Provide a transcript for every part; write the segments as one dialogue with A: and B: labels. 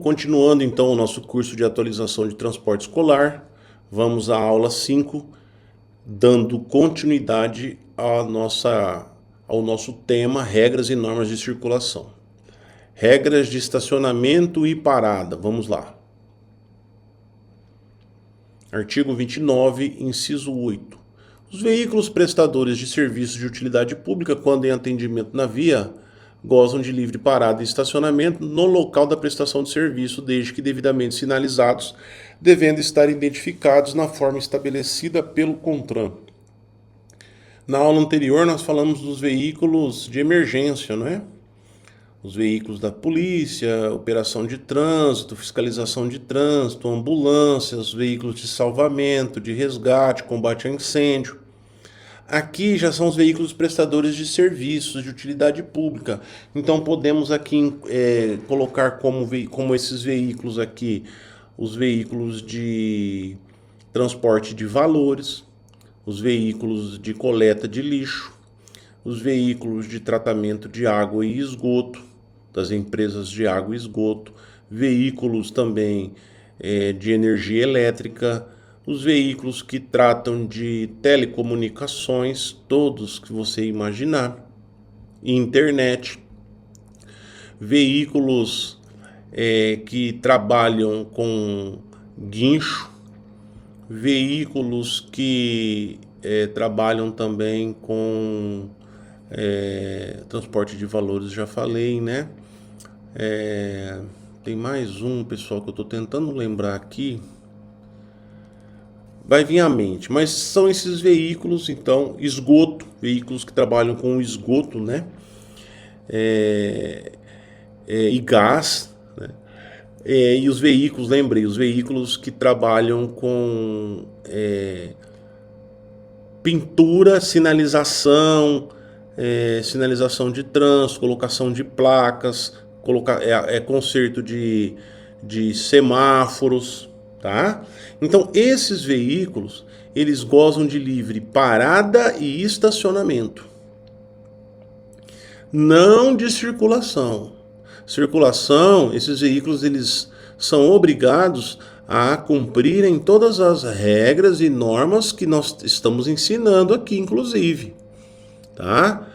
A: Continuando então o nosso curso de atualização de transporte escolar, vamos à aula 5, dando continuidade ao nosso tema regras e normas de circulação. Regras de estacionamento e parada, vamos lá. Artigo 29, inciso 8. Os veículos prestadores de serviços de utilidade pública, quando em atendimento na via, gozam de livre parada e estacionamento no local da prestação de serviço, desde que devidamente sinalizados, devendo estar identificados na forma estabelecida pelo CONTRAN. Na aula anterior nós falamos dos veículos de emergência, não é? Os veículos da polícia, operação de trânsito, fiscalização de trânsito, ambulâncias, veículos de salvamento, de resgate, combate a incêndio. Aqui já são os veículos prestadores de serviços de utilidade pública. Então podemos aqui colocar como esses veículos aqui, os veículos de transporte de valores, os veículos de coleta de lixo, os veículos de tratamento de água e esgoto, das empresas de água e esgoto, veículos também de energia elétrica, os veículos que tratam de telecomunicações, todos que você imaginar, internet, veículos que trabalham com guincho, veículos que trabalham também com transporte de valores, já falei, né? Tem mais um, pessoal, que eu estou tentando lembrar aqui. Vai vir à mente, mas são esses veículos, então, esgoto, veículos que trabalham com esgoto, né? E gás, né? E os veículos, lembrei, os veículos que trabalham com pintura, sinalização, sinalização de trânsito, colocação de placas, conserto de semáforos, tá? Então esses veículos, eles gozam de livre parada e estacionamento, não de circulação. Circulação, esses veículos eles são obrigados a cumprirem todas as regras e normas que nós estamos ensinando aqui, inclusive, tá?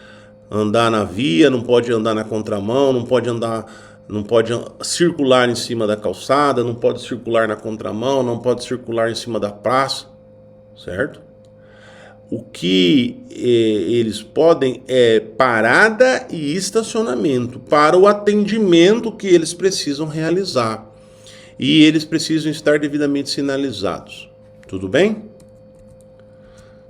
A: Andar na via, não pode andar na contramão, não pode circular em cima da calçada, não pode circular na contramão, não pode circular em cima da praça, certo? O que eles podem é parada e estacionamento para o atendimento que eles precisam realizar. E eles precisam estar devidamente sinalizados. Tudo bem?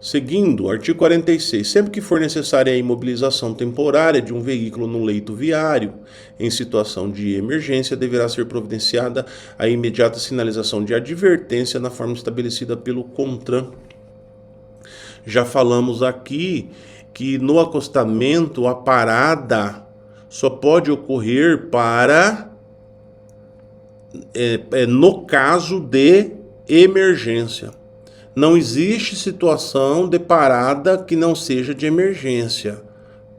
A: Seguindo, artigo 46. Sempre que for necessária a imobilização temporária de um veículo no leito viário, em situação de emergência, deverá ser providenciada a imediata sinalização de advertência na forma estabelecida pelo CONTRAN. Já falamos aqui que no acostamento a parada só pode ocorrer no caso de emergência. Não existe situação de parada que não seja de emergência.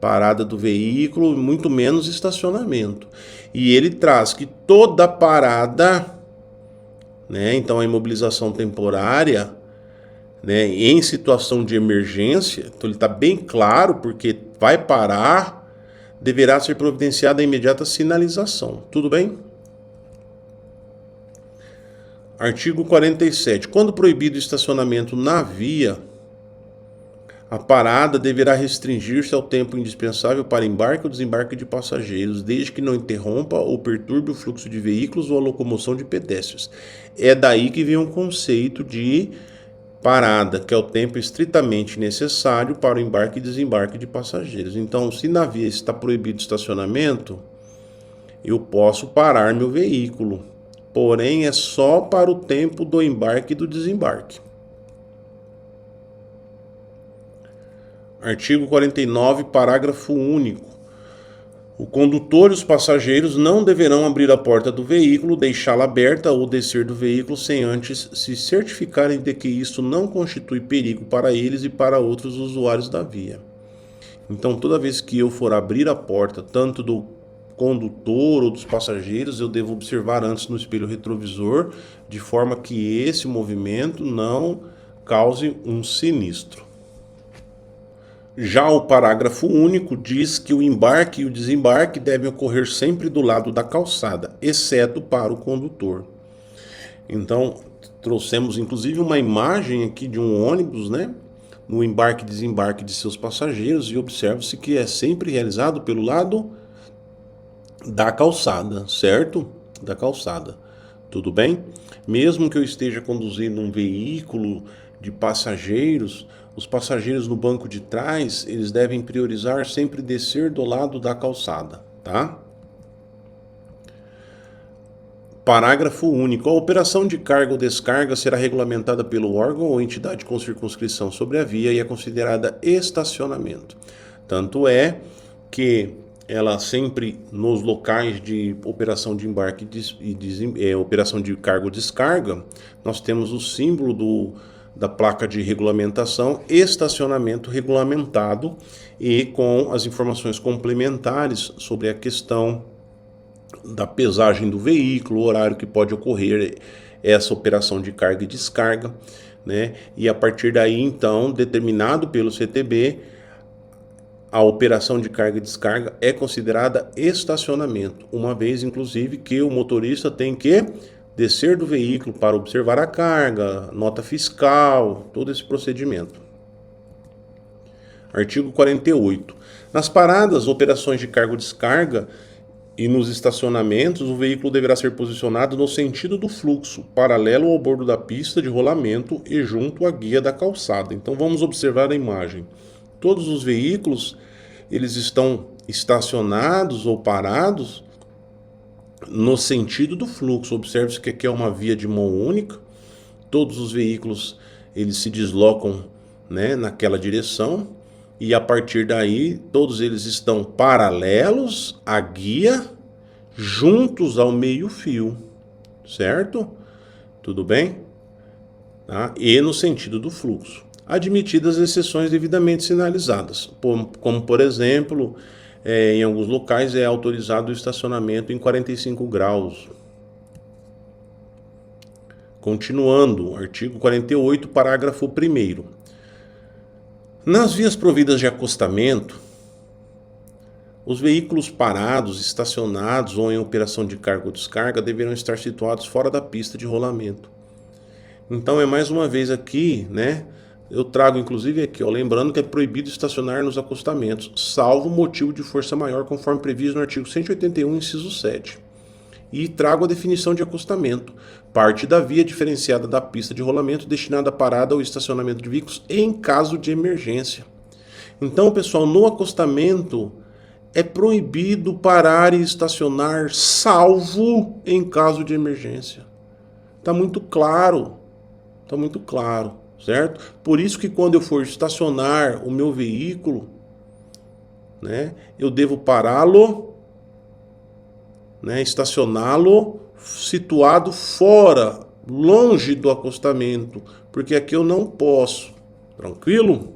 A: Parada do veículo, muito menos estacionamento. E ele traz que toda parada, né, então a imobilização temporária, né, em situação de emergência, então ele está bem claro, porque vai parar, deverá ser providenciada a imediata sinalização. Tudo bem? Artigo 47. Quando proibido o estacionamento na via, a parada deverá restringir-se ao tempo indispensável para embarque ou desembarque de passageiros, desde que não interrompa ou perturbe o fluxo de veículos ou a locomoção de pedestres. É daí que vem o conceito de parada, que é o tempo estritamente necessário para o embarque e desembarque de passageiros. Então, se na via está proibido o estacionamento, eu posso parar meu veículo. Porém, é só para o tempo do embarque e do desembarque. Artigo 49, parágrafo único. O condutor e os passageiros não deverão abrir a porta do veículo, deixá-la aberta ou descer do veículo sem antes se certificarem de que isso não constitui perigo para eles e para outros usuários da via. Então, toda vez que eu for abrir a porta, tanto do condutor ou dos passageiros, eu devo observar antes no espelho retrovisor, de forma que esse movimento não cause um sinistro. Já o parágrafo único diz que o embarque e o desembarque devem ocorrer sempre do lado da calçada, exceto para o condutor. Então, trouxemos inclusive uma imagem aqui de um ônibus, né? No embarque e desembarque de seus passageiros, e observa-se que é sempre realizado pelo lado da calçada, certo? Da calçada. Tudo bem? Mesmo que eu esteja conduzindo um veículo de passageiros, os passageiros no banco de trás, eles devem priorizar sempre descer do lado da calçada, tá? Parágrafo único. A operação de carga ou descarga será regulamentada pelo órgão ou entidade com circunscrição sobre a via e é considerada estacionamento. Tanto é que ela sempre, nos locais de operação de embarque e operação de carga ou descarga, nós temos o símbolo da placa de regulamentação, estacionamento regulamentado, e com as informações complementares sobre a questão da pesagem do veículo, o horário que pode ocorrer essa operação de carga e descarga, né? E a partir daí, então, determinado pelo CTB, a operação de carga e descarga é considerada estacionamento, uma vez, inclusive, que o motorista tem que descer do veículo para observar a carga, nota fiscal, todo esse procedimento. Artigo 48. Nas paradas, operações de carga ou descarga e nos estacionamentos, o veículo deverá ser posicionado no sentido do fluxo, paralelo ao bordo da pista de rolamento e junto à guia da calçada. Então vamos observar a imagem. Todos os veículos, eles estão estacionados ou parados no sentido do fluxo. Observe-se que aqui é uma via de mão única. Todos os veículos, eles se deslocam, né, naquela direção. E a partir daí, todos eles estão paralelos à guia, juntos ao meio-fio, certo? Tudo bem? Tá? E no sentido do fluxo. Admitidas exceções devidamente sinalizadas, como por exemplo, em alguns locais é autorizado o estacionamento em 45 graus. Continuando, artigo 48, parágrafo 1º. Nas vias providas de acostamento, os veículos parados, estacionados ou em operação de carga ou descarga deverão estar situados fora da pista de rolamento. Então é mais uma vez aqui, né? Eu trago inclusive aqui, ó, lembrando que é proibido estacionar nos acostamentos, salvo motivo de força maior, conforme previsto no artigo 181, inciso 7. E trago a definição de acostamento: parte da via diferenciada da pista de rolamento destinada à parada ou estacionamento de veículos em caso de emergência. Então, pessoal, no acostamento é proibido parar e estacionar, salvo em caso de emergência. Tá muito claro, certo? Por isso que quando eu for estacionar o meu veículo, né, eu devo pará-lo, né, estacioná-lo situado fora, longe do acostamento, porque aqui eu não posso. Tranquilo?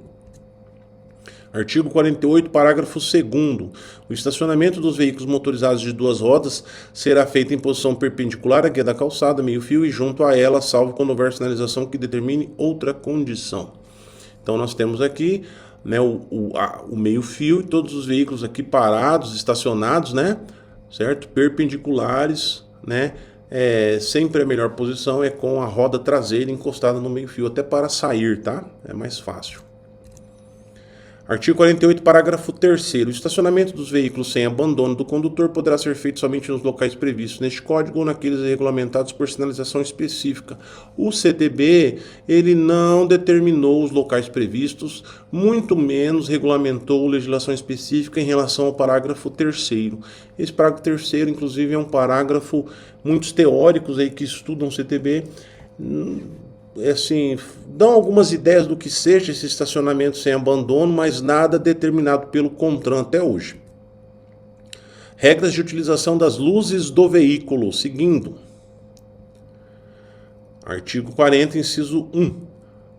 A: Artigo 48, parágrafo 2º. O estacionamento dos veículos motorizados de duas rodas será feito em posição perpendicular à guia da calçada, meio-fio e junto a ela, salvo quando houver sinalização que determine outra condição. Então nós temos aqui, né, o meio-fio e todos os veículos aqui parados, estacionados, né, certo? Perpendiculares, né? Sempre a melhor posição é com a roda traseira encostada no meio-fio, até para sair, tá? É mais fácil. Artigo 48, parágrafo 3º. O estacionamento dos veículos sem abandono do condutor poderá ser feito somente nos locais previstos neste código ou naqueles regulamentados por sinalização específica. O CTB, ele não determinou os locais previstos, muito menos regulamentou legislação específica em relação ao parágrafo 3º. Esse parágrafo 3º, inclusive, é um parágrafo, muitos teóricos aí que estudam o CTB, assim, dão algumas ideias do que seja esse estacionamento sem abandono, mas nada determinado pelo CONTRAN até hoje. Regras de utilização das luzes do veículo, seguindo. Artigo 40, inciso 1.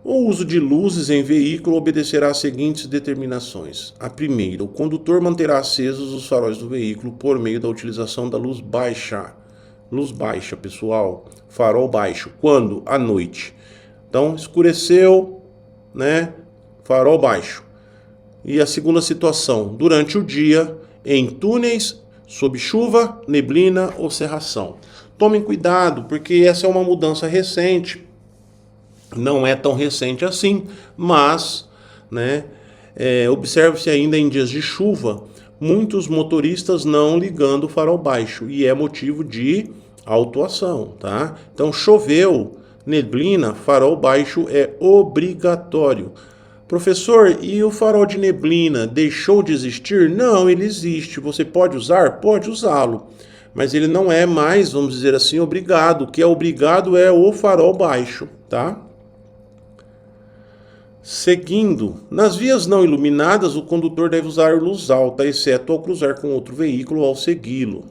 A: O uso de luzes em veículo obedecerá às seguintes determinações. A primeira, o condutor manterá acesos os faróis do veículo por meio da utilização da luz baixa. Luz baixa, pessoal. Farol baixo. Quando? À noite. Então, escureceu, né? Farol baixo. E a segunda situação, durante o dia, em túneis, sob chuva, neblina ou cerração. Tomem cuidado, porque essa é uma mudança recente. Não é tão recente assim, mas, né, observe-se ainda em dias de chuva, muitos motoristas não ligando o farol baixo, e é motivo de autuação, tá? Então, choveu, neblina, farol baixo é obrigatório. Professor, e o farol de neblina deixou de existir? Não, ele existe. Você pode usar? Pode usá-lo. Mas ele não é mais, vamos dizer assim, obrigado. O que é obrigado é o farol baixo, tá? Seguindo, nas vias não iluminadas, o condutor deve usar luz alta, exceto ao cruzar com outro veículo ou ao segui-lo.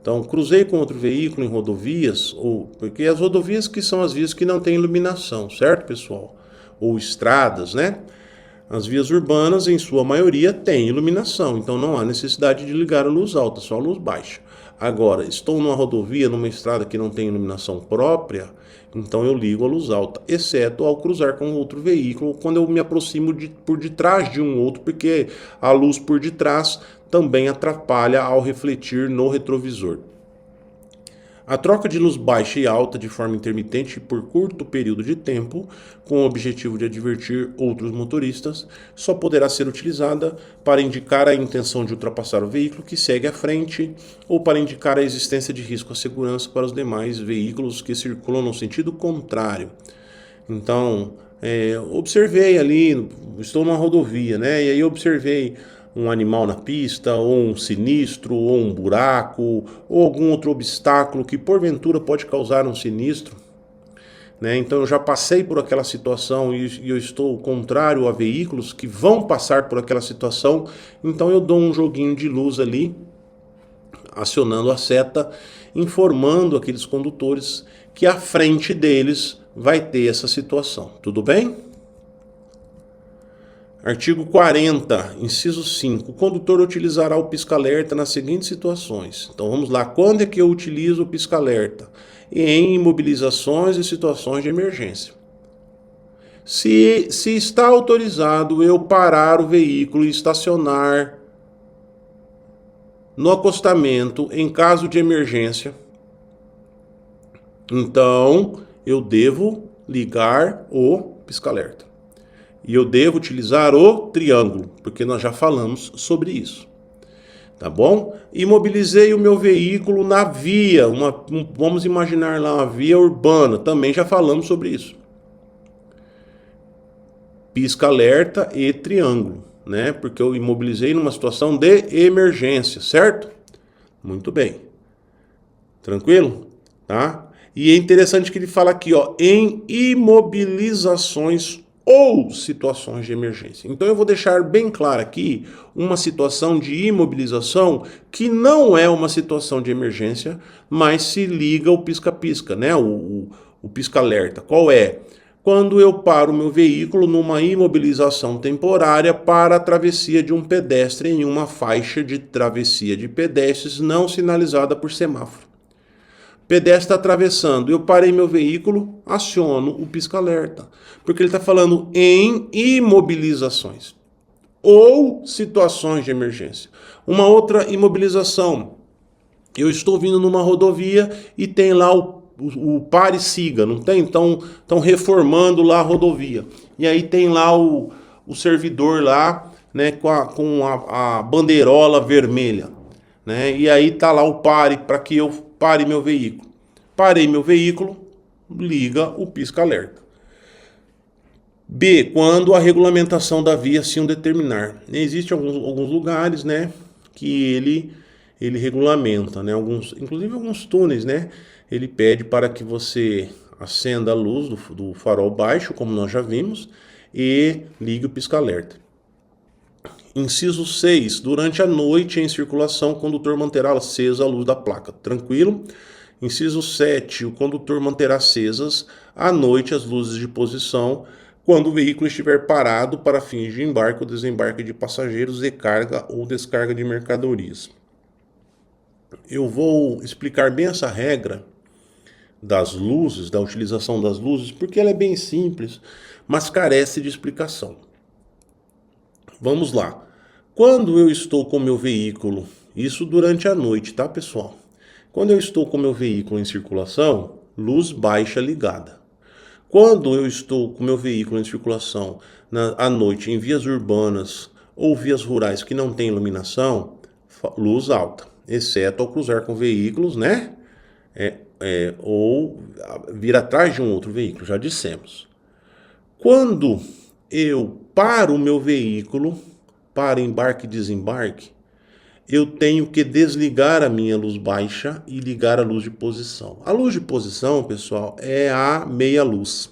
A: Então, cruzei com outro veículo em rodovias, porque as rodovias que são as vias que não têm iluminação, certo, pessoal? Ou estradas, né? As vias urbanas, em sua maioria, têm iluminação, então não há necessidade de ligar a luz alta, só a luz baixa. Agora, estou numa rodovia, numa estrada que não tem iluminação própria, então eu ligo a luz alta, exceto ao cruzar com outro veículo, quando eu me aproximo por detrás de um outro, porque a luz por detrás também atrapalha ao refletir no retrovisor. A troca de luz baixa e alta de forma intermitente por curto período de tempo, com o objetivo de advertir outros motoristas, só poderá ser utilizada para indicar a intenção de ultrapassar o veículo que segue à frente ou para indicar a existência de risco à segurança para os demais veículos que circulam no sentido contrário. Então, observei ali, estou numa rodovia, né? E aí observei um animal na pista, ou um sinistro, ou um buraco, ou algum outro obstáculo que porventura pode causar um sinistro, né? Então eu já passei por aquela situação e eu estou contrário a veículos que vão passar por aquela situação, então eu dou um joguinho de luz ali, acionando a seta, informando aqueles condutores que à frente deles vai ter essa situação. Tudo bem? Artigo 40, inciso 5. O condutor utilizará o pisca-alerta nas seguintes situações. Então vamos lá. Quando é que eu utilizo o pisca-alerta? Em imobilizações e situações de emergência. Se está autorizado eu parar o veículo e estacionar no acostamento em caso de emergência, então eu devo ligar o pisca-alerta. E eu devo utilizar o triângulo, porque nós já falamos sobre isso. Tá bom? Imobilizei o meu veículo na via, vamos imaginar lá uma via urbana, também já falamos sobre isso. Pisca-alerta e triângulo, né? Porque eu imobilizei numa situação de emergência, certo? Muito bem. Tranquilo? Tá? E é interessante que ele fala aqui, ó, em imobilizações ou situações de emergência. Então eu vou deixar bem claro aqui uma situação de imobilização que não é uma situação de emergência, mas se liga o pisca-pisca, né? O pisca-alerta. Qual é? Quando eu paro o meu veículo numa imobilização temporária para a travessia de um pedestre em uma faixa de travessia de pedestres não sinalizada por semáforo. Pedestre está atravessando, eu parei meu veículo, aciono o pisca-alerta. Porque ele está falando em imobilizações ou situações de emergência. Uma outra imobilização, eu estou vindo numa rodovia e tem lá o pare e siga, não tem? Estão reformando lá a rodovia. E aí tem lá o servidor lá, né, com a bandeirola vermelha. Né? E aí tá lá o pare para que eu pare meu veículo. Parei meu veículo, liga o pisca-alerta. B, quando a regulamentação da via assim o determinar. Existem alguns lugares, né, que ele regulamenta, né, inclusive alguns túneis, né, ele pede para que você acenda a luz do farol baixo, como nós já vimos, e ligue o pisca-alerta. Inciso 6. Durante a noite em circulação, o condutor manterá acesa a luz da placa. Tranquilo? Inciso 7. O condutor manterá acesas à noite as luzes de posição quando o veículo estiver parado para fins de embarque ou desembarque de passageiros, recarga ou descarga de mercadorias. Eu vou explicar bem essa regra das luzes, da utilização das luzes, porque ela é bem simples, mas carece de explicação. Vamos lá. Quando eu estou com meu veículo, isso durante a noite, tá, pessoal? Quando eu estou com meu veículo em circulação, luz baixa ligada. Quando eu estou com meu veículo em circulação à noite em vias urbanas ou vias rurais que não tem iluminação, luz alta, exceto ao cruzar com veículos, né? Ou vir atrás de um outro veículo, já dissemos. Quando eu paro o meu veículo para embarque e desembarque, eu tenho que desligar a minha luz baixa e ligar a luz de posição. A luz de posição, pessoal, é a meia luz.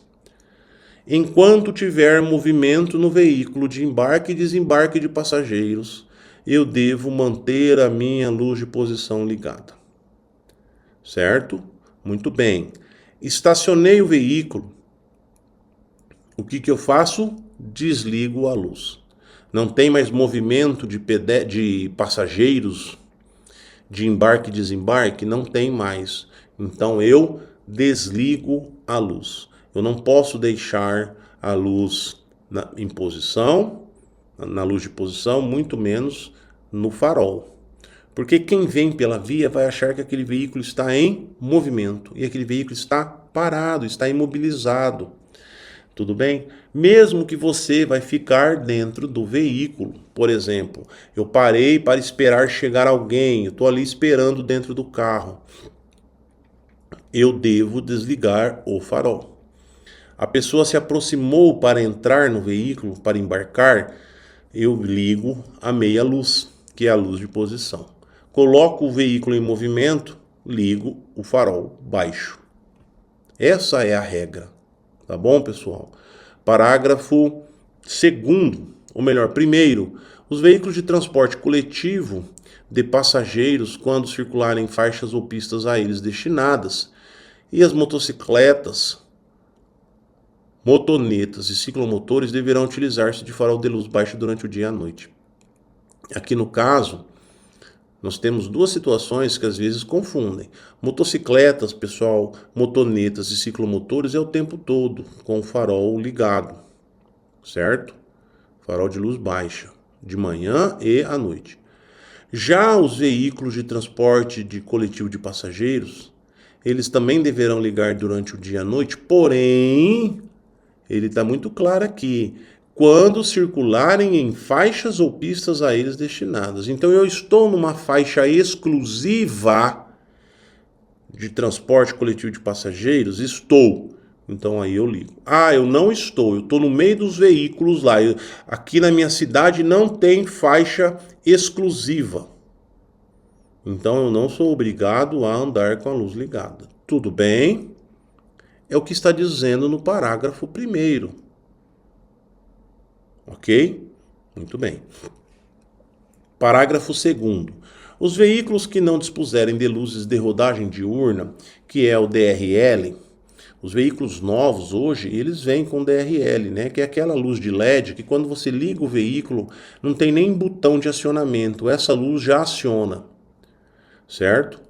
A: Enquanto tiver movimento no veículo de embarque e desembarque de passageiros, eu devo manter a minha luz de posição ligada. Certo? Muito bem. Estacionei o veículo. O que eu faço? Desligo a luz. Não tem mais movimento de passageiros de embarque e desembarque? Não tem mais. Então eu desligo a luz. Eu não posso deixar a luz em posição, na luz de posição, muito menos no farol. Porque quem vem pela via vai achar que aquele veículo está em movimento e aquele veículo está parado, está imobilizado. Tudo bem? Mesmo que você vai ficar dentro do veículo. Por exemplo, eu parei para esperar chegar alguém, eu estou ali esperando dentro do carro. Eu devo desligar o farol. A pessoa se aproximou para entrar no veículo, para embarcar, eu ligo a meia luz, que é a luz de posição. Coloco o veículo em movimento, ligo o farol baixo. Essa é a regra. Tá bom, pessoal? Parágrafo 2º, ou melhor, primeiro, os veículos de transporte coletivo de passageiros, quando circularem em faixas ou pistas a eles destinadas, e as motocicletas, motonetas e ciclomotores deverão utilizar-se de farol de luz baixa durante o dia e a noite. Aqui no caso, nós temos duas situações que às vezes confundem. Motocicletas, pessoal, motonetas e ciclomotores é o tempo todo com o farol ligado, certo? Farol de luz baixa, de manhã e à noite. Já os veículos de transporte de coletivo de passageiros, eles também deverão ligar durante o dia e a noite, porém, ele está muito claro aqui, quando circularem em faixas ou pistas a eles destinadas. Então eu estou numa faixa exclusiva de transporte coletivo de passageiros? Estou. Então aí eu ligo. Ah, eu não estou, eu estou no meio dos veículos lá. Aqui na minha cidade não tem faixa exclusiva. Então eu não sou obrigado a andar com a luz ligada. Tudo bem? É o que está dizendo no parágrafo 1º. Ok? Muito bem. Parágrafo 2º. Os veículos que não dispuserem de luzes de rodagem diurna, que é o DRL, os veículos novos hoje, eles vêm com DRL, né? Que é aquela luz de LED que quando você liga o veículo, não tem nem botão de acionamento. Essa luz já aciona. Certo?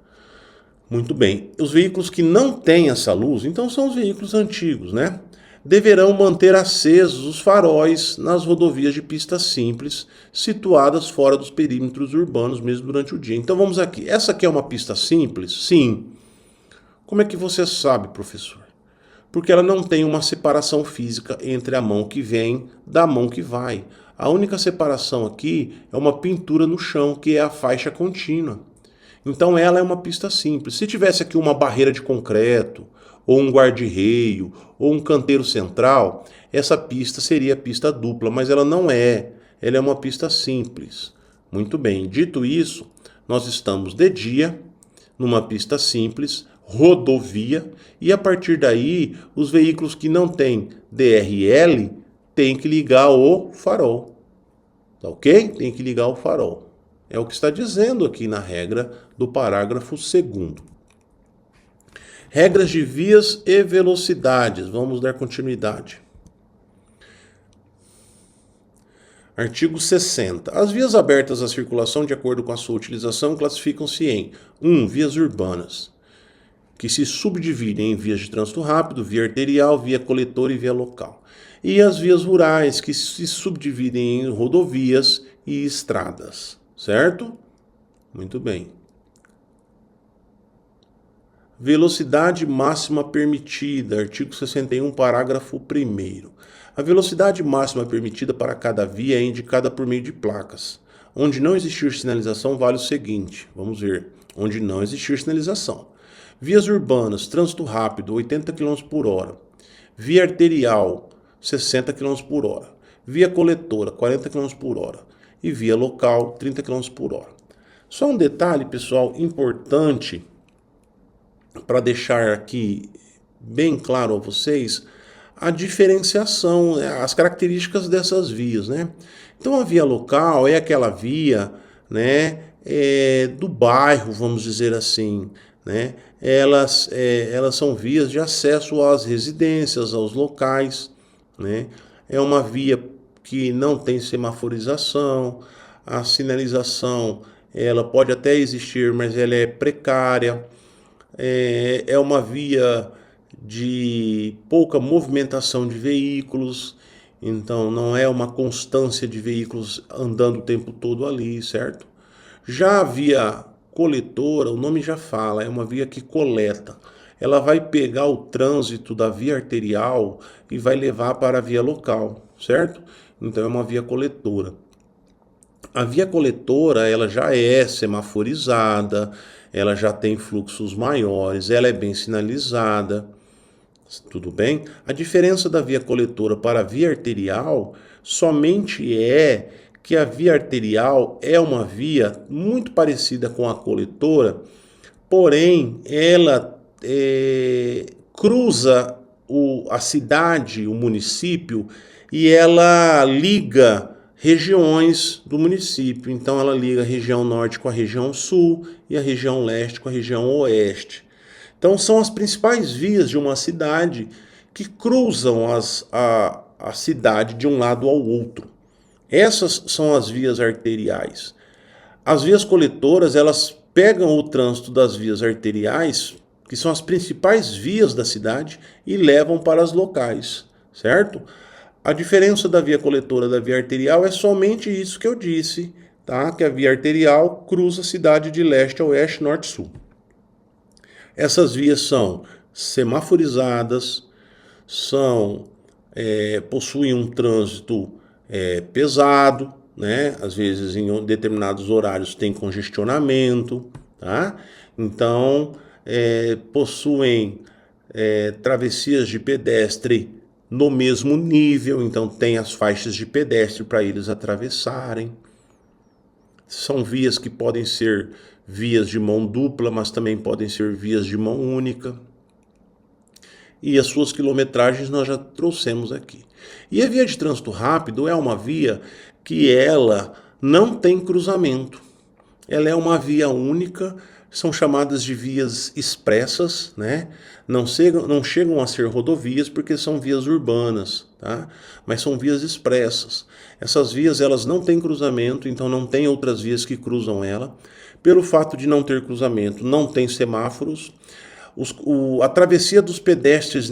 A: Muito bem. Os veículos que não têm essa luz, então são os veículos antigos, né? Deverão manter acesos os faróis nas rodovias de pista simples, situadas fora dos perímetros urbanos, mesmo durante o dia. Então vamos aqui. Essa aqui é uma pista simples? Sim. Como é que você sabe, professor? Porque ela não tem uma separação física entre a mão que vem da mão que vai. A única separação aqui é uma pintura no chão, que é a faixa contínua. Então ela é uma pista simples. Se tivesse aqui uma barreira de concreto, ou um guarda-reio, ou um canteiro central, essa pista seria pista dupla, mas ela não é. Ela é uma pista simples. Muito bem, dito isso, nós estamos de dia, numa pista simples, rodovia, e a partir daí, os veículos que não têm DRL têm que ligar o farol. Tá ok? Tem que ligar o farol. É o que está dizendo aqui na regra do parágrafo 2º. Regras de vias e velocidades. Vamos dar continuidade. Artigo 60. As vias abertas à circulação, de acordo com a sua utilização, classificam-se em 1. Vias urbanas, que se subdividem em vias de trânsito rápido, via arterial, via coletora e via local. E as vias rurais, que se subdividem em rodovias e estradas. Certo? Muito bem. Velocidade máxima permitida, artigo 61, parágrafo 1º. A velocidade máxima permitida para cada via é indicada por meio de placas. Onde não existir sinalização, vale o seguinte. Vamos ver. Onde não existir sinalização. Vias urbanas, trânsito rápido, 80 km por hora. Via arterial, 60 km por hora. Via coletora, 40 km por hora. E via local, 30 km por hora. Só um detalhe, pessoal, importante, para deixar aqui bem claro a vocês, a diferenciação, as características dessas vias, né? Então a via local é aquela via, né, do bairro, vamos dizer assim, né? Elas são vias de acesso às residências, aos locais, né? É uma via que não tem semaforização, a sinalização ela pode até existir, mas ela é precária. É uma via de pouca movimentação de veículos, então não é uma constância de veículos andando o tempo todo ali, certo? Já a via coletora, o nome já fala, é uma via que coleta. Ela vai pegar o trânsito da via arterial e vai levar para a via local, certo? Então é uma via coletora. A via coletora, ela já é semaforizada, ela já tem fluxos maiores, ela é bem sinalizada, tudo bem? A diferença da via coletora para a via arterial somente é que a via arterial é uma via muito parecida com a coletora, porém ela cruza a cidade, o município, e ela liga regiões do município. Então ela liga a região norte com a região sul e a região leste com a região oeste. Então são as principais vias de uma cidade que cruzam a cidade de um lado ao outro. Essas são as vias arteriais. As vias coletoras, elas pegam o trânsito das vias arteriais, que são as principais vias da cidade, e levam para as locais, certo? A diferença da via coletora da via arterial é somente isso que eu disse, tá? Que a via arterial cruza a cidade de leste a oeste, norte e sul. Essas vias são semaforizadas, possuem um trânsito pesado, né? Às vezes em determinados horários tem congestionamento, tá? Então possuem travessias de pedestre no mesmo nível, então tem as faixas de pedestre para eles atravessarem. São vias que podem ser vias de mão dupla, mas também podem ser vias de mão única. E as suas quilometragens nós já trouxemos aqui. E a via de trânsito rápido é uma via que ela não tem cruzamento. Ela é uma via única, são chamadas de vias expressas, né? Não chegam a ser rodovias porque são vias urbanas, tá? Mas são vias expressas. Essas vias elas não têm cruzamento, então não tem outras vias que cruzam ela. Pelo fato de não ter cruzamento, não tem semáforos. A travessia dos pedestres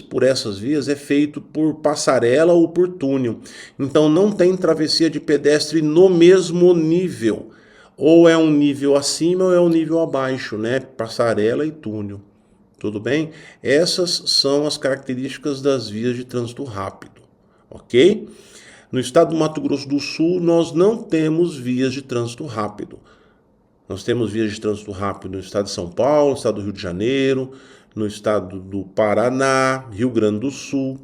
A: por essas vias, é feito por passarela ou por túnel. Então não tem travessia de pedestre no mesmo nível. Ou é um nível acima ou é um nível abaixo, né? Passarela e túnel. Tudo bem? Essas são as características das vias de trânsito rápido, ok? No estado do Mato Grosso do Sul, nós não temos vias de trânsito rápido. Nós temos vias de trânsito rápido no estado de São Paulo, no estado do Rio de Janeiro, no estado do Paraná, Rio Grande do Sul,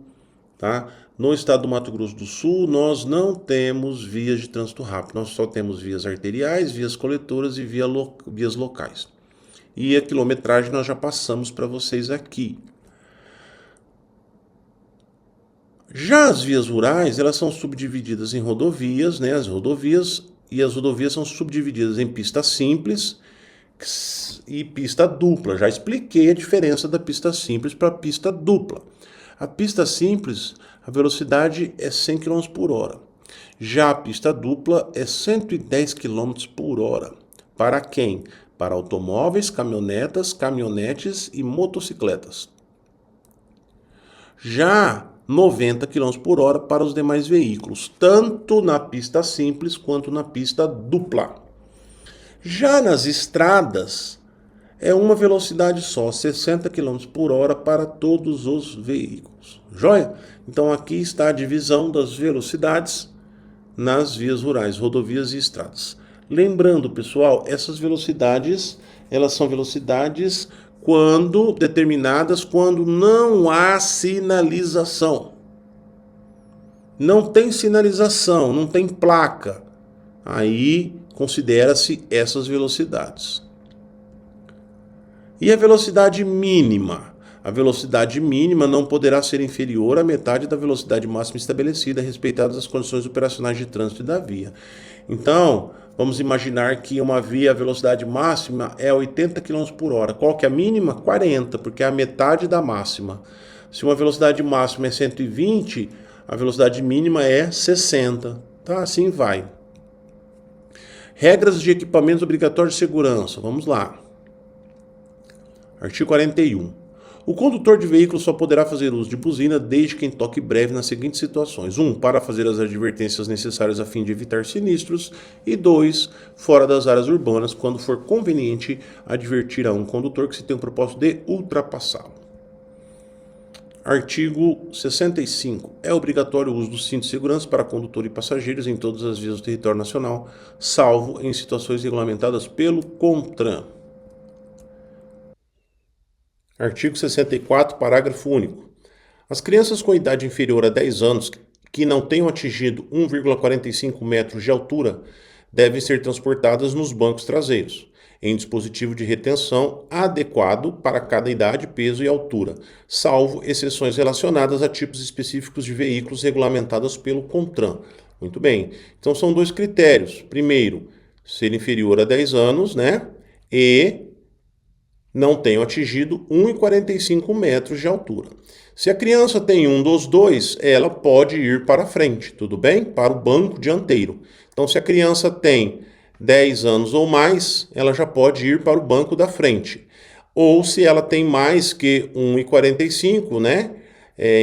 A: tá? No estado do Mato Grosso do Sul, nós não temos vias de trânsito rápido. Nós só temos vias arteriais, vias coletoras e vias locais. E a quilometragem nós já passamos para vocês aqui. Já as vias rurais, elas são subdivididas em rodovias, né? As rodovias são subdivididas em pista simples e pista dupla. Já expliquei a diferença da pista simples para a pista dupla. A pista simples, a velocidade é 100 km por hora. Já a pista dupla é 110 km por hora. Para quem? Para automóveis, caminhonetas, caminhonetes e motocicletas. Já 90 km por hora para os demais veículos, tanto na pista simples quanto na pista dupla. Já nas estradas, é uma velocidade só, 60 km por hora para todos os veículos. Joia? Então aqui está a divisão das velocidades nas vias rurais, rodovias e estradas. Lembrando, pessoal, essas velocidades, elas são velocidades quando determinadas quando não há sinalização. Não tem sinalização, não tem placa. Aí considera-se essas velocidades. E a velocidade mínima? A velocidade mínima não poderá ser inferior à metade da velocidade máxima estabelecida, respeitadas as condições operacionais de trânsito da via. Então, vamos imaginar que uma via, a velocidade máxima é 80 km por hora. Qual que é a mínima? 40, porque é a metade da máxima. Se uma velocidade máxima é 120, a velocidade mínima é 60. Tá? Assim vai. Regras de equipamentos obrigatórios de segurança. Vamos lá. Artigo 41. O condutor de veículo só poderá fazer uso de buzina desde que em toque breve nas seguintes situações. 1. Para fazer as advertências necessárias a fim de evitar sinistros. E 2. Fora das áreas urbanas, quando for conveniente advertir a um condutor que se tem o propósito de ultrapassá-lo. Artigo 65. É obrigatório o uso do cinto de segurança para condutor e passageiros em todas as vias do território nacional, salvo em situações regulamentadas pelo CONTRAN. Artigo 64, parágrafo único. As crianças com idade inferior a 10 anos que não tenham atingido 1,45 metros de altura devem ser transportadas nos bancos traseiros, em dispositivo de retenção adequado para cada idade, peso e altura, salvo exceções relacionadas a tipos específicos de veículos regulamentados pelo CONTRAN. Muito bem. Então são dois critérios. Primeiro, ser inferior a 10 anos, né? E não tenham atingido 1,45 metros de altura. Se a criança tem um dos dois, ela pode ir para frente, tudo bem? Para o banco dianteiro. Então, se a criança tem 10 anos ou mais, ela já pode ir para o banco da frente. Ou se ela tem mais que 1,45, né?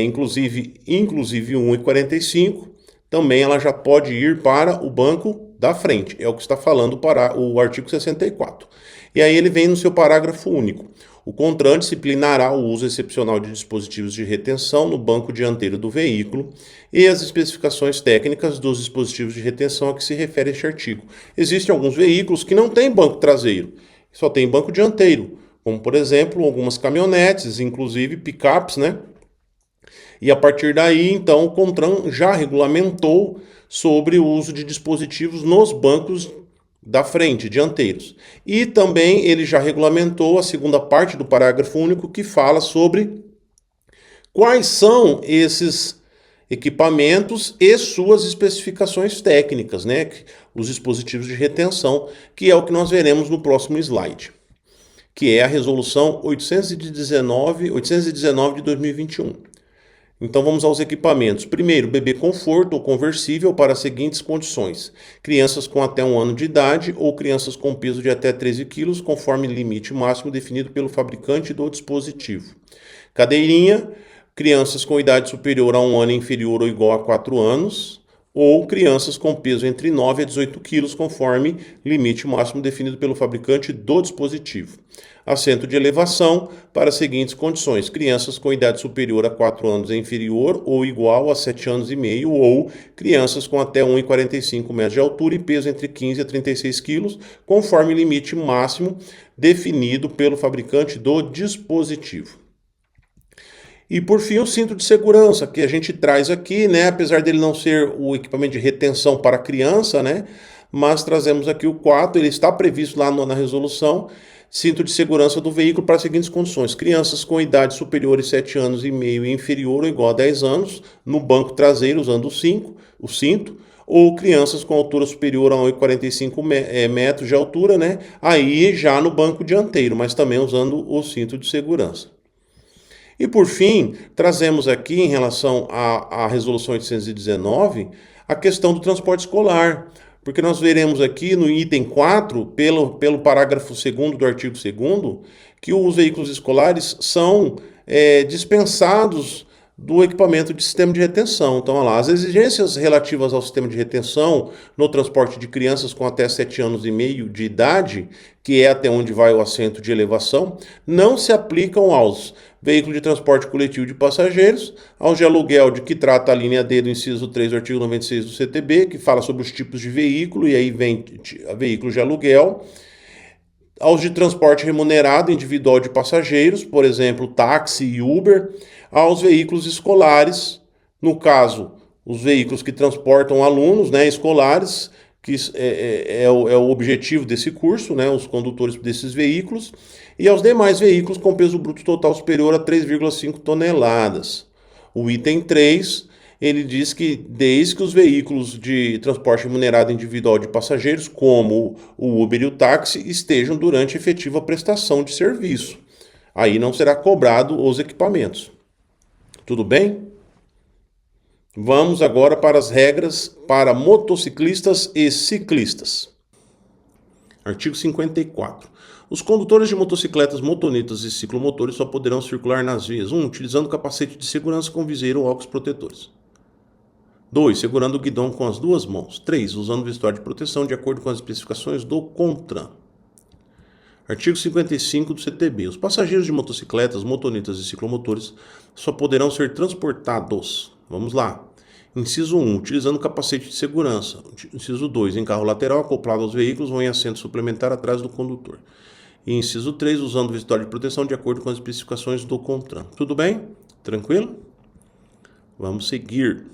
A: Inclusive 1,45, também ela já pode ir para o banco da frente. É o que está falando para o artigo 64. E aí ele vem no seu parágrafo único. O CONTRAN disciplinará o uso excepcional de dispositivos de retenção no banco dianteiro do veículo e as especificações técnicas dos dispositivos de retenção a que se refere este artigo. Existem alguns veículos que não têm banco traseiro, só tem banco dianteiro, como por exemplo algumas caminhonetes, inclusive picapes, né? E a partir daí, então, o CONTRAN já regulamentou sobre o uso de dispositivos nos bancos da frente, dianteiros. E também ele já regulamentou a segunda parte do parágrafo único que fala sobre quais são esses equipamentos e suas especificações técnicas, né? Os dispositivos de retenção, que é o que nós veremos no próximo slide, que é a resolução 819 de 2021. Então vamos aos equipamentos. Primeiro, bebê conforto ou conversível para as seguintes condições: crianças com até 1 ano de idade ou crianças com peso de até 13 kg, conforme limite máximo definido pelo fabricante do dispositivo. Cadeirinha, crianças com idade superior a 1 ano e inferior ou igual a 4 anos, ou crianças com peso entre 9 a 18 kg, conforme limite máximo definido pelo fabricante do dispositivo. Assento de elevação para as seguintes condições: crianças com idade superior a 4 anos e inferior ou igual a 7 anos e meio, ou crianças com até 1,45 metros de altura e peso entre 15 a 36 kg, conforme limite máximo definido pelo fabricante do dispositivo. E por fim, o cinto de segurança, que a gente traz aqui, né? Apesar dele não ser o equipamento de retenção para criança, né? Mas trazemos aqui o 4, ele está previsto lá na resolução. Cinto de segurança do veículo para as seguintes condições: crianças com idade superior a 7 anos e meio e inferior ou igual a 10 anos, no banco traseiro usando o cinto, ou crianças com altura superior a 1,45 metros de altura, né? Aí já no banco dianteiro, mas também usando o cinto de segurança. E por fim, trazemos aqui em relação à resolução 819, a questão do transporte escolar, porque nós veremos aqui no item 4, pelo parágrafo 2º do artigo 2º, que os veículos escolares são dispensados do equipamento de sistema de retenção. Então, olha lá, as exigências relativas ao sistema de retenção no transporte de crianças com até 7 anos e meio de idade, que é até onde vai o assento de elevação, não se aplicam aos veículos de transporte coletivo de passageiros, aos de aluguel de que trata a linha D do inciso 3 do artigo 96 do CTB, que fala sobre os tipos de veículo, e aí vem veículos de aluguel, aos de transporte remunerado individual de passageiros, por exemplo, táxi e Uber, aos veículos escolares, no caso, os veículos que transportam alunos, né, escolares, que é o objetivo desse curso, né, os condutores desses veículos, e aos demais veículos com peso bruto total superior a 3,5 toneladas. O item 3, ele diz que desde que os veículos de transporte remunerado individual de passageiros, como o Uber e o táxi, estejam durante efetiva prestação de serviço. Aí não será cobrado os equipamentos. Tudo bem? Vamos agora para as regras para motociclistas e ciclistas. Artigo 54. Os condutores de motocicletas, motonetas e ciclomotores só poderão circular nas vias 1. Utilizando capacete de segurança com viseiro ou óculos protetores. 2. Segurando o guidão com as duas mãos. 3. Usando vestuário de proteção de acordo com as especificações do CONTRAN. Artigo 55 do CTB. Os passageiros de motocicletas, motonetas e ciclomotores só poderão ser transportados. Vamos lá. Inciso 1. Utilizando capacete de segurança. Inciso 2. Em carro lateral acoplado aos veículos ou em assento suplementar atrás do condutor. E inciso 3. Usando vestuário de proteção de acordo com as especificações do CONTRAN. Tudo bem? Tranquilo? Vamos seguir.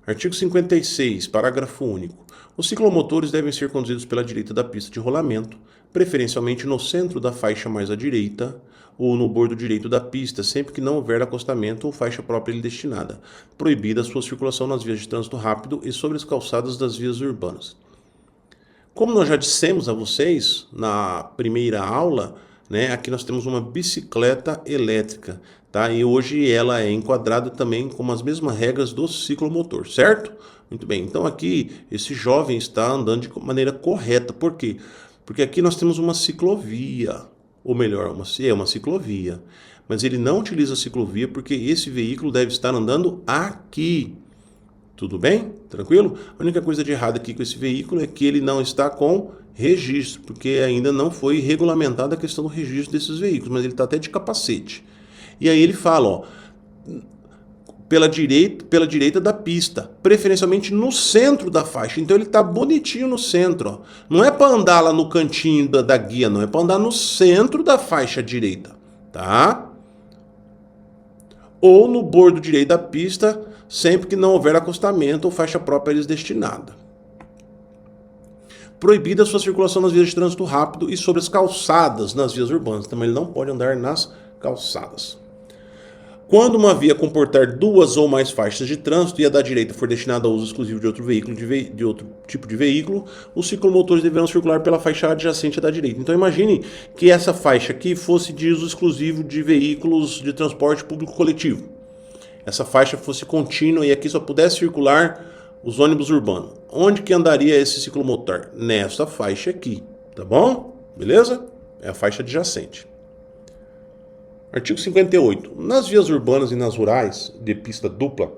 A: Artigo 56, parágrafo único. Os ciclomotores devem ser conduzidos pela direita da pista de rolamento, preferencialmente no centro da faixa mais à direita ou no bordo direito da pista, sempre que não houver acostamento ou faixa própria lhe destinada. Proibida a sua circulação nas vias de trânsito rápido e sobre as calçadas das vias urbanas. Como nós já dissemos a vocês na primeira aula, né, aqui nós temos uma bicicleta elétrica, tá? E hoje ela é enquadrada também com as mesmas regras do ciclomotor, certo? Muito bem, então aqui esse jovem está andando de maneira correta. Por quê? Porque aqui nós temos uma ciclovia, ou melhor, uma ciclovia. Mas ele não utiliza a ciclovia porque esse veículo deve estar andando aqui. Tudo bem? Tranquilo? A única coisa de errado aqui com esse veículo é que ele não está com registro, porque ainda não foi regulamentada a questão do registro desses veículos, mas ele está até de capacete. E aí ele fala, ó, pela direita da pista, preferencialmente no centro da faixa. Então ele está bonitinho no centro, ó. Não é para andar lá no cantinho da guia, não, é para andar no centro da faixa direita, tá? Ou no bordo direito da pista, sempre que não houver acostamento ou faixa própria a eles destinada. Proibida a sua circulação nas vias de trânsito rápido e sobre as calçadas nas vias urbanas. Também ele não pode andar nas calçadas. Quando uma via comportar duas ou mais faixas de trânsito e a da direita for destinada ao uso exclusivo de outro veículo, de outro tipo de veículo, os ciclomotores deverão circular pela faixa adjacente à da direita. Então imagine que essa faixa aqui fosse de uso exclusivo de veículos de transporte público coletivo. Essa faixa fosse contínua e aqui só pudesse circular os ônibus urbanos. Onde que andaria esse ciclomotor? Nessa faixa aqui, tá bom? Beleza? É a faixa adjacente. Artigo 58. Nas vias urbanas e nas rurais, de pista dupla,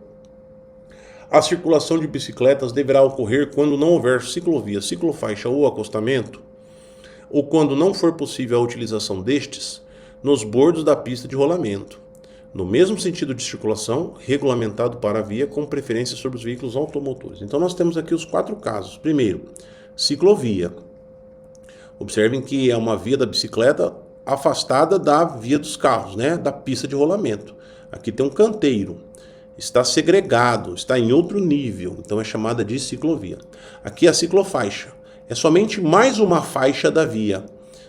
A: a circulação de bicicletas deverá ocorrer quando não houver ciclovia, ciclofaixa ou acostamento, ou quando não for possível a utilização destes, nos bordos da pista de rolamento, no mesmo sentido de circulação, regulamentado para a via, com preferência sobre os veículos automotores. Então nós temos aqui os 4 casos. Primeiro, ciclovia. Observem que é uma via da bicicleta afastada da via dos carros, né? Da pista de rolamento. Aqui tem um canteiro, está segregado, está em outro nível, então é chamada de ciclovia. Aqui é a ciclofaixa, é somente mais uma faixa da via,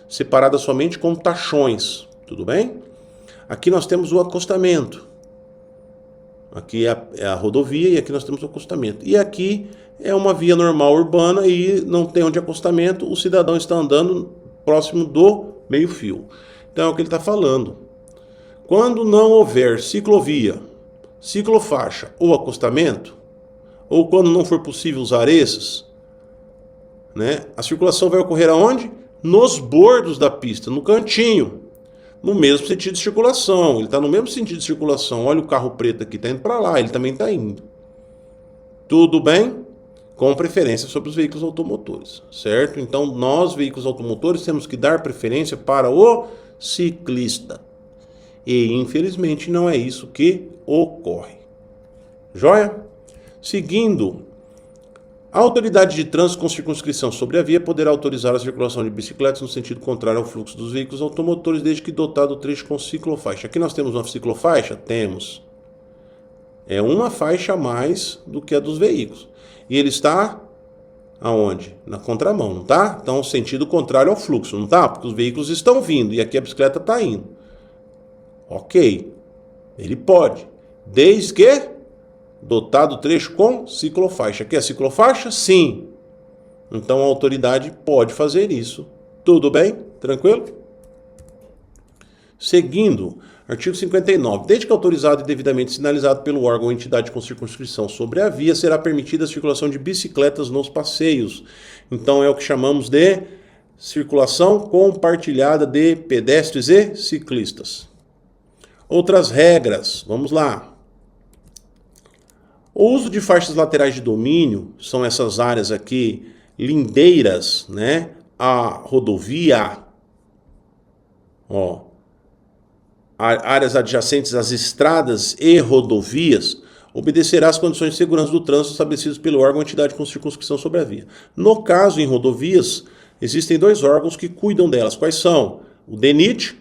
A: separada somente com tachões, tudo bem? Aqui nós temos o acostamento, aqui é a rodovia e aqui nós temos o acostamento. E aqui é uma via normal urbana e não tem onde acostamento, o cidadão está andando próximo do meio-fio. Então é o que ele está falando. Quando não houver ciclovia, ciclofaixa ou acostamento, ou quando não for possível usar esses, né, a circulação vai ocorrer aonde? Nos bordos da pista, no cantinho, no mesmo sentido de circulação. Ele está no mesmo sentido de circulação. Olha o carro preto aqui, está indo para lá, ele também está indo. Tudo bem? Com preferência sobre os veículos automotores, certo? Então, nós, veículos automotores, temos que dar preferência para o ciclista. E, infelizmente, não é isso que ocorre. Joia? Seguindo, a autoridade de trânsito com circunscrição sobre a via poderá autorizar a circulação de bicicletas no sentido contrário ao fluxo dos veículos automotores, desde que dotado o trecho com ciclofaixa. Aqui nós temos uma ciclofaixa? Temos. É uma faixa a mais do que a dos veículos. E ele está aonde? Na contramão, não tá? Então, sentido contrário ao fluxo, não tá? Porque os veículos estão vindo e aqui a bicicleta está indo. Ok. Ele pode. Desde que dotado o trecho com ciclofaixa. Aqui é ciclofaixa? Sim. Então, a autoridade pode fazer isso. Tudo bem? Tranquilo? Seguindo, artigo 59. Desde que autorizado e devidamente sinalizado pelo órgão ou entidade com circunscrição sobre a via, será permitida a circulação de bicicletas nos passeios. Então é o que chamamos de circulação compartilhada de pedestres e ciclistas. Outras regras, vamos lá. O uso de faixas laterais de domínio, são essas áreas aqui lindeiras, né, à rodovia, áreas adjacentes às estradas e rodovias, obedecerá às condições de segurança do trânsito estabelecidas pelo órgão ou entidade com circunscrição sobre a via. No caso, em rodovias, existem dois órgãos que cuidam delas. Quais são? O DENIT,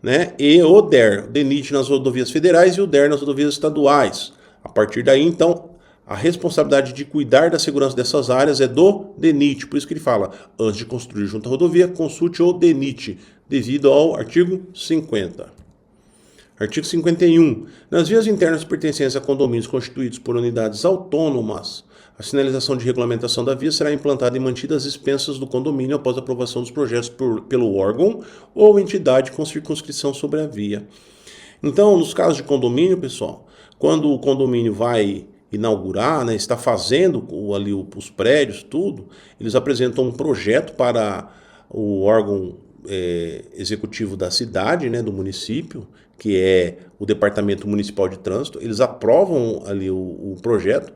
A: né, e o DER. O DENIT nas rodovias federais e o DER nas rodovias estaduais. A partir daí, então, a responsabilidade de cuidar da segurança dessas áreas é do DENIT. Por isso que ele fala, antes de construir junto à rodovia, consulte o DENIT, devido ao artigo 50. Artigo 51. Nas vias internas pertencentes a condomínios constituídos por unidades autônomas, a sinalização de regulamentação da via será implantada e mantida às expensas do condomínio após a aprovação dos projetos pelo órgão ou entidade com circunscrição sobre a via. Então, nos casos de condomínio, pessoal, quando o condomínio vai inaugurar, né, está fazendo ali os prédios, tudo, eles apresentam um projeto para o órgão executivo da cidade, né, do município, que é o Departamento Municipal de Trânsito. Eles aprovam ali o projeto,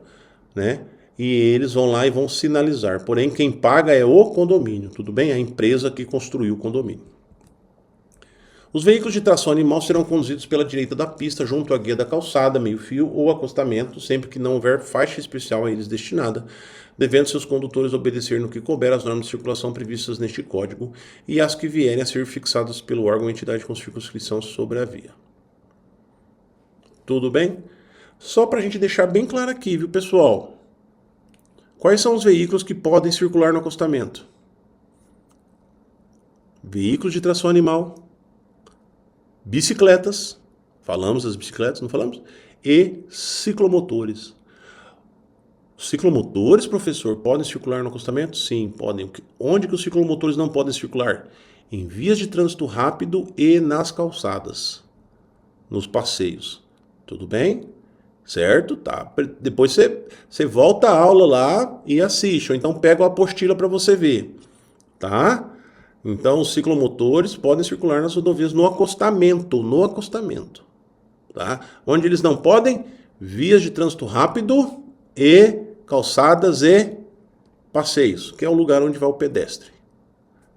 A: né, e eles vão lá e vão sinalizar. Porém, quem paga é o condomínio, tudo bem? A empresa que construiu o condomínio. Os veículos de tração animal serão conduzidos pela direita da pista, junto à guia da calçada, meio-fio ou acostamento, sempre que não houver faixa especial a eles destinada, devendo seus condutores obedecer no que couber às normas de circulação previstas neste código e as que vierem a ser fixadas pelo órgão ou entidade com circunscrição sobre a via. Tudo bem? Só para a gente deixar bem claro aqui, viu, pessoal? Quais são os veículos que podem circular no acostamento? Veículos de tração animal, bicicletas, falamos das bicicletas, não falamos? E ciclomotores. Ciclomotores, professor, podem circular no acostamento? Sim, podem. Onde que os ciclomotores não podem circular? Em vias de trânsito rápido e nas calçadas, nos passeios. Tudo bem? Certo? Tá. Depois você volta a aula lá e assiste, ou então pega a apostila para você ver. Tá? Então, os ciclomotores podem circular nas rodovias no acostamento, tá? Onde eles não podem? Vias de trânsito rápido e calçadas e passeios, que é o lugar onde vai o pedestre.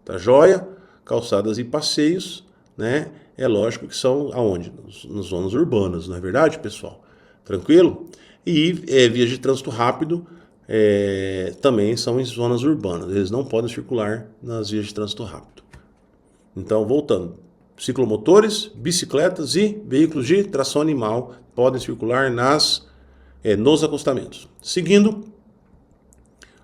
A: Tá joia? Calçadas e passeios, né? É lógico que são aonde? Nas zonas urbanas, não é verdade, pessoal? Tranquilo? E vias de trânsito rápido também são em zonas urbanas. Eles não podem circular nas vias de trânsito rápido. Então, voltando. Ciclomotores, bicicletas e veículos de tração animal podem circular nos acostamentos. Seguindo,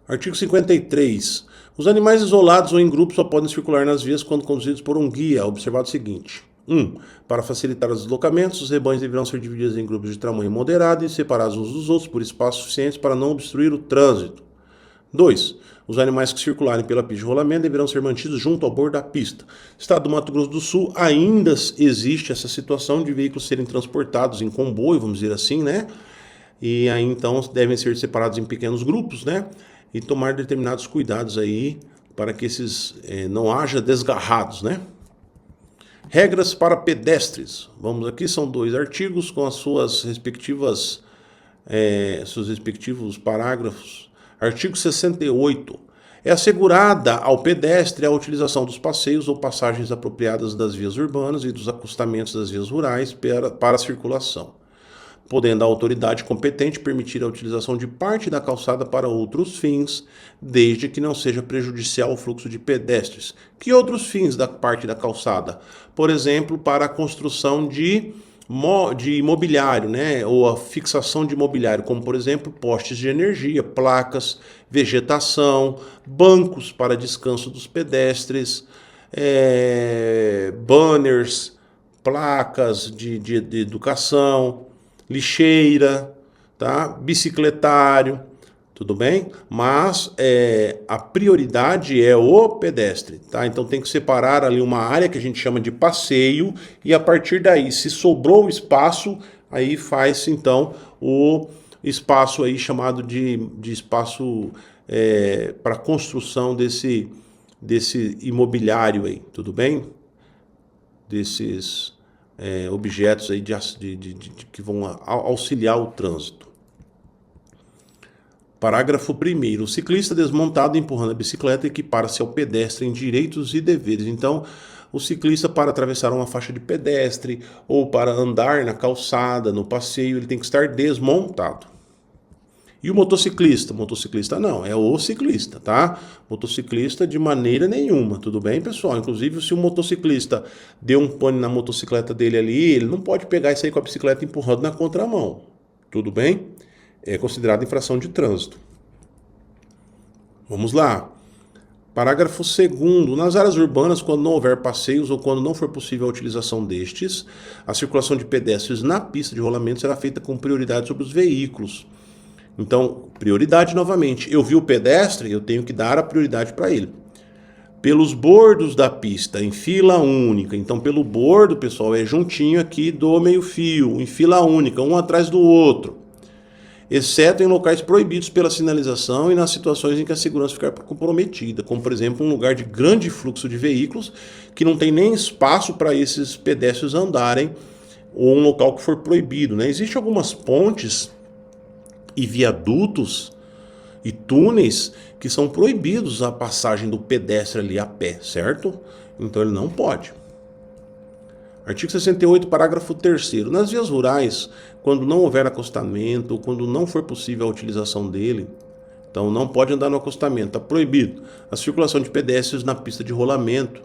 A: artigo 53. Os animais isolados ou em grupos só podem circular nas vias quando conduzidos por um guia. Observado o seguinte. 1. Para facilitar os deslocamentos, os rebanhos deverão ser divididos em grupos de tamanho moderado e separados uns dos outros por espaços suficientes para não obstruir o trânsito. 2. Os animais que circularem pela pista de rolamento deverão ser mantidos junto ao bordo da pista. No estado do Mato Grosso do Sul ainda existe essa situação de veículos serem transportados em comboio, vamos dizer assim, né? e aí então devem ser separados em pequenos grupos, né? E tomar determinados cuidados aí para que esses não haja desgarrados, né? Regras para pedestres. Vamos aqui, são 2 artigos com as suas respectivas, seus respectivos parágrafos. Artigo 68. É assegurada ao pedestre a utilização dos passeios ou passagens apropriadas das vias urbanas e dos acostamentos das vias rurais para a circulação, podendo a autoridade competente permitir a utilização de parte da calçada para outros fins, desde que não seja prejudicial ao fluxo de pedestres. Que outros fins da parte da calçada? Por exemplo, para a construção de imobiliário, né? Ou a fixação de imobiliário, como por exemplo postes de energia, placas, vegetação, bancos para descanso dos pedestres, banners, placas de educação, lixeira, tá? Bicicletário, tudo bem? Mas a prioridade é o pedestre, tá? Então tem que separar ali uma área que a gente chama de passeio e a partir daí, se sobrou espaço, aí faz então o espaço aí chamado de espaço para construção desse imobiliário aí, tudo bem? Desses objetos aí que vão auxiliar o trânsito. Parágrafo 1º. O ciclista desmontado empurrando a bicicleta equipara-se ao pedestre em direitos e deveres. Então, o ciclista, para atravessar uma faixa de pedestre ou para andar na calçada, no passeio, ele tem que estar desmontado. E o motociclista? Motociclista não, é o ciclista, tá? Motociclista de maneira nenhuma, tudo bem, pessoal? Inclusive, se o motociclista deu um pane na motocicleta dele ali, ele não pode pegar e sair com a bicicleta empurrando na contramão, tudo bem? É considerado infração de trânsito. Vamos lá. Parágrafo 2º. Nas áreas urbanas, quando não houver passeios ou quando não for possível a utilização destes, a circulação de pedestres na pista de rolamento será feita com prioridade sobre os veículos. Então, prioridade novamente. Eu vi o pedestre, eu tenho que dar a prioridade para ele. Pelos bordos da pista, em fila única. Então, pelo bordo, pessoal, é juntinho aqui do meio-fio, em fila única, um atrás do outro. Exceto em locais proibidos pela sinalização e nas situações em que a segurança ficar comprometida, como por exemplo um lugar de grande fluxo de veículos que não tem nem espaço para esses pedestres andarem, ou um local que for proibido, né? Existem algumas pontes e viadutos e túneis que são proibidos a passagem do pedestre ali a pé, certo? Então ele não pode. Artigo 68, parágrafo 3º. Nas vias rurais, quando não houver acostamento ou quando não for possível a utilização dele, então não pode andar no acostamento, está proibido. A circulação de pedestres na pista de rolamento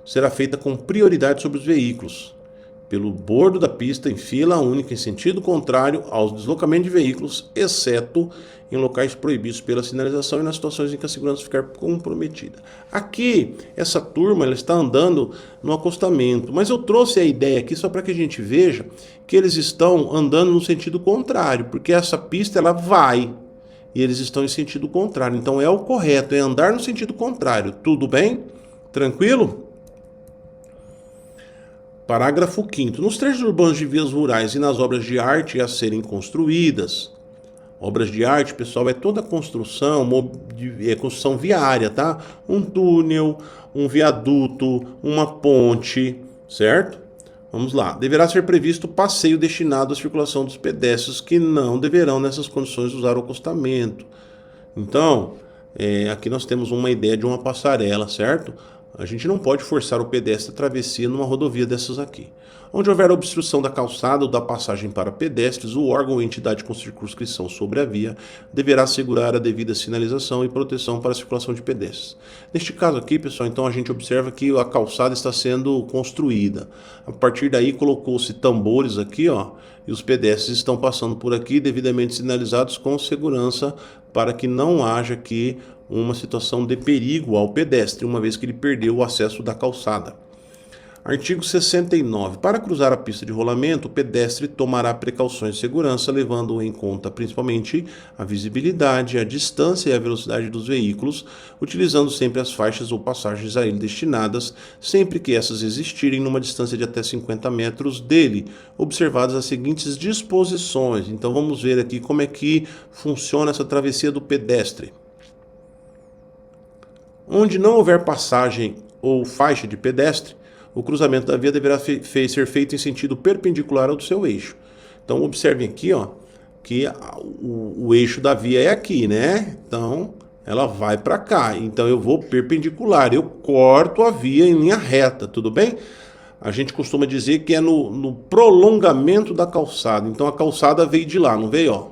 A: será feita com prioridade sobre os veículos, pelo bordo da pista em fila única em sentido contrário aos deslocamentos de veículos, exceto em locais proibidos pela sinalização e nas situações em que a segurança ficar comprometida. Aqui, essa turma ela está andando no acostamento, mas eu trouxe a ideia aqui só para que a gente veja que eles estão andando no sentido contrário, porque essa pista ela vai e eles estão em sentido contrário. Então é o correto, é andar no sentido contrário. Tudo bem? Tranquilo? Parágrafo 5º. Nos trechos urbanos de vias rurais e nas obras de arte a serem construídas. Obras de arte, pessoal, é toda a construção, construção viária, tá? Um túnel, um viaduto, uma ponte, certo? Vamos lá. Deverá ser previsto passeio destinado à circulação dos pedestres que não deverão, nessas condições, usar o acostamento. Então, aqui nós temos uma ideia de uma passarela, certo? A gente não pode forçar o pedestre a travessia numa rodovia dessas aqui. Onde houver obstrução da calçada ou da passagem para pedestres, o órgão ou entidade com circunscrição sobre a via deverá assegurar a devida sinalização e proteção para a circulação de pedestres. Neste caso aqui, pessoal, então a gente observa que a calçada está sendo construída. A partir daí colocou-se tambores aqui, ó, e os pedestres estão passando por aqui devidamente sinalizados com segurança para que não haja aqui uma situação de perigo ao pedestre, uma vez que ele perdeu o acesso da calçada. Artigo 69. Para cruzar a pista de rolamento, o pedestre tomará precauções de segurança, levando em conta principalmente a visibilidade, a distância e a velocidade dos veículos, utilizando sempre as faixas ou passagens a ele destinadas, sempre que essas existirem numa distância de até 50 metros dele, observadas as seguintes disposições. Então vamos ver aqui como é que funciona essa travessia do pedestre. Onde não houver passagem ou faixa de pedestre, o cruzamento da via deverá ser feito em sentido perpendicular ao do seu eixo. Então, observem aqui, ó, que o eixo da via é aqui, né? Então, ela vai para cá. Então, eu vou perpendicular, eu corto a via em linha reta, tudo bem? A gente costuma dizer que é no prolongamento da calçada. Então, a calçada veio de lá, não veio? Ó.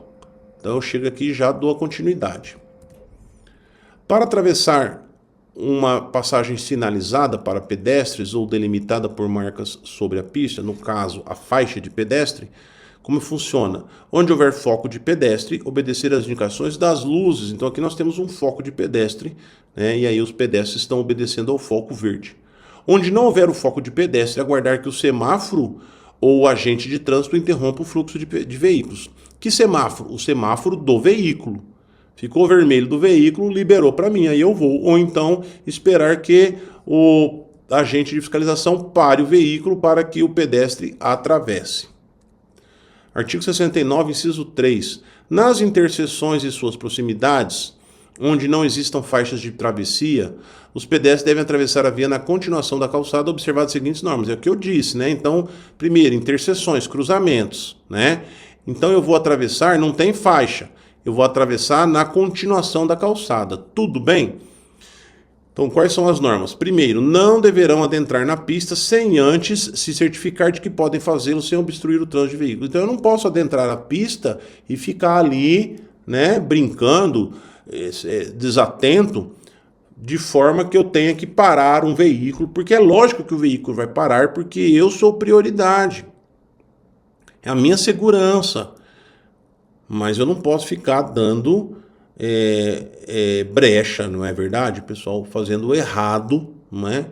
A: Então, eu chego aqui e já dou a continuidade. Para atravessar uma passagem sinalizada para pedestres ou delimitada por marcas sobre a pista, no caso, a faixa de pedestre, como funciona? Onde houver foco de pedestre, obedecer às indicações das luzes. Então aqui nós temos um foco de pedestre, né? E aí os pedestres estão obedecendo ao foco verde. Onde não houver o foco de pedestre, aguardar que o semáforo ou o agente de trânsito interrompa o fluxo de veículos. Que semáforo? O semáforo do veículo. Ficou vermelho do veículo, liberou para mim, aí eu vou. Ou então esperar que o agente de fiscalização pare o veículo para que o pedestre atravesse. Artigo 69, inciso 3. Nas interseções e suas proximidades, onde não existam faixas de travessia, os pedestres devem atravessar a via na continuação da calçada, observando as seguintes normas. É o que eu disse, né? Então, primeiro, interseções, cruzamentos, né? Então eu vou atravessar, não tem faixa. Eu vou atravessar na continuação da calçada. Tudo bem? Então, quais são as normas? Primeiro, não deverão adentrar na pista sem antes se certificar de que podem fazê-lo sem obstruir o trânsito de veículos. Então, eu não posso adentrar a pista e ficar ali, né, brincando, desatento, de forma que eu tenha que parar um veículo, porque é lógico que o veículo vai parar, porque eu sou prioridade. É a minha segurança. Mas eu não posso ficar dando brecha, não é verdade, pessoal? Fazendo o errado, não é?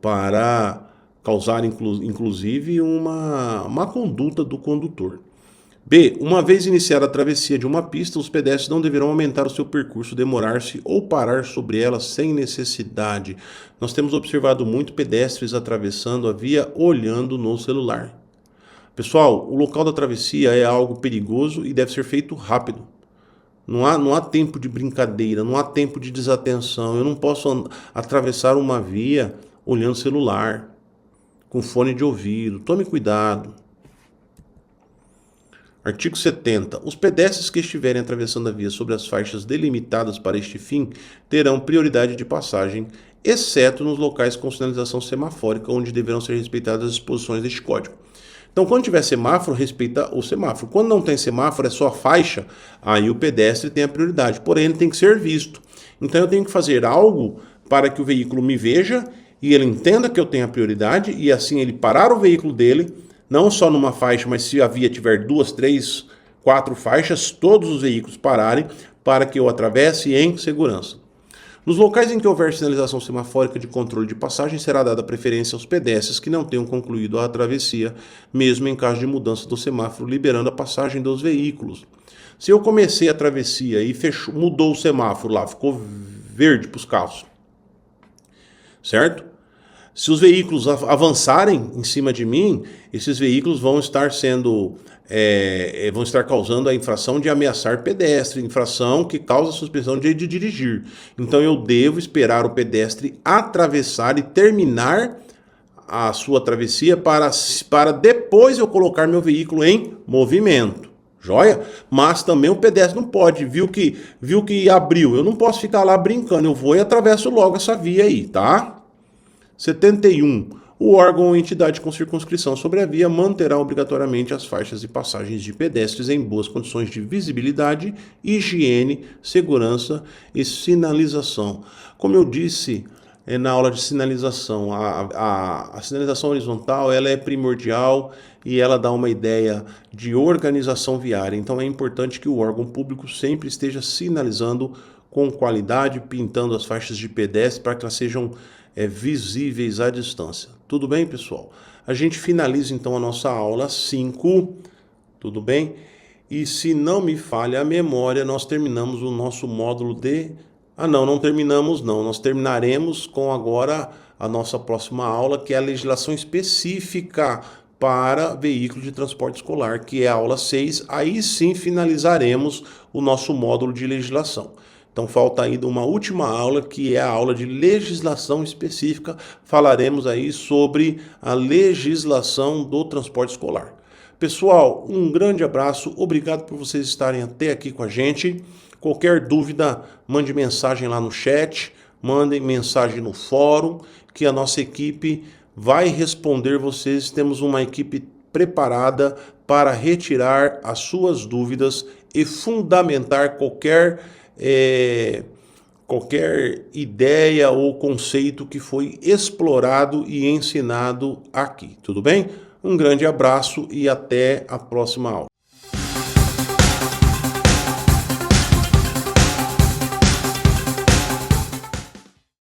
A: Para causar, inclusive, uma má conduta do condutor. B. Uma vez iniciada a travessia de uma pista, os pedestres não deverão aumentar o seu percurso, demorar-se ou parar sobre ela sem necessidade. Nós temos observado muito pedestres atravessando a via olhando no celular. Pessoal, o local da travessia é algo perigoso e deve ser feito rápido. Não há tempo de brincadeira, não há tempo de desatenção. Eu não posso atravessar uma via olhando celular, com fone de ouvido. Tome cuidado. Artigo 70. Os pedestres que estiverem atravessando a via sobre as faixas delimitadas para este fim terão prioridade de passagem, exceto nos locais com sinalização semafórica, onde deverão ser respeitadas as disposições deste código. Então, quando tiver semáforo, respeita o semáforo. Quando não tem semáforo, é só a faixa, aí o pedestre tem a prioridade. Porém, ele tem que ser visto. Então, eu tenho que fazer algo para que o veículo me veja e ele entenda que eu tenho a prioridade e assim ele parar o veículo dele, não só numa faixa, mas se a via tiver 2, 3, 4 faixas, todos os veículos pararem para que eu atravesse em segurança. Nos locais em que houver sinalização semafórica de controle de passagem, será dada preferência aos pedestres que não tenham concluído a travessia, mesmo em caso de mudança do semáforo, liberando a passagem dos veículos. Se eu comecei a travessia e mudou o semáforo lá, ficou verde para os carros, certo? Se os veículos avançarem em cima de mim, esses veículos vão estar causando a infração de ameaçar pedestre, infração que causa suspensão de dirigir. Então eu devo esperar o pedestre atravessar e terminar a sua travessia para depois eu colocar meu veículo em movimento. Joia? Mas também o pedestre não pode, viu que abriu, eu não posso ficar lá brincando, eu vou e atravesso logo essa via aí, tá? 71. O órgão ou entidade com circunscrição sobre a via manterá obrigatoriamente as faixas e passagens de pedestres em boas condições de visibilidade, higiene, segurança e sinalização. Como eu disse na aula de sinalização, a sinalização horizontal ela é primordial e ela dá uma ideia de organização viária. Então é importante que o órgão público sempre esteja sinalizando com qualidade, pintando as faixas de pedestre para que elas sejam visíveis à distância. Tudo bem, pessoal? A gente finaliza então a nossa aula 5, tudo bem? E se não me falha a memória, nós terminamos o nosso módulo de... não terminamos não. Nós terminaremos com agora a nossa próxima aula, que é a legislação específica para veículo de transporte escolar, que é a aula 6. Aí sim finalizaremos o nosso módulo de legislação. Então falta ainda uma última aula, que é a aula de legislação específica. Falaremos aí sobre a legislação do transporte escolar. Pessoal, um grande abraço, obrigado por vocês estarem até aqui com a gente. Qualquer dúvida, mande mensagem lá no chat, mandem mensagem no fórum, que a nossa equipe vai responder vocês. Temos uma equipe preparada para retirar as suas dúvidas e fundamentar qualquer ideia ou conceito que foi explorado e ensinado aqui, tudo bem? Um grande abraço e até a próxima aula.